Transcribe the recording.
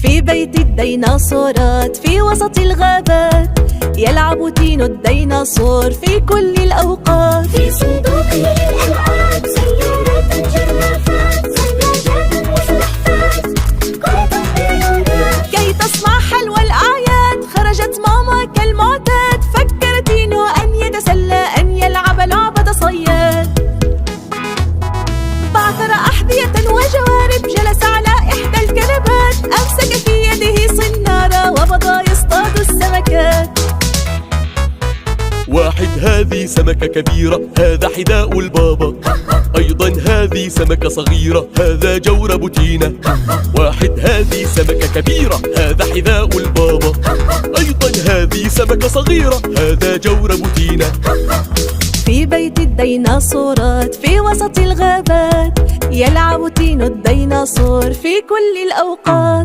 في بيت الديناصورات في وسط الغابات، يلعب تينو الديناصور في كل الأوقات. في صندوق للألعاب سيارات جرافات، ثلاجات وسلحفاة، كرة بيانات. كي تصنع حلوى الأعياد خرجت ماما كالمعتاد، فكر تينو أن يتسلى أن يلعب لعبة صياد. بعثر أحذية وجوارب، جلس على إحدى الكنبات، أمسك في يده صنارة وبدأ يصطاد السمكات. واحد هذه سمكة كبيرة، هذا حذاء البابا. أيضا هذه سمكة صغيرة، هذا جورب تينا. واحد هذه سمكة كبيرة، هذا حذاء البابا. أيضا هذه سمكة صغيرة، هذا جورب تينا. في بيت الديناصورات في وسط الغابات، يلعب تينو الديناصور في كل الأوقات.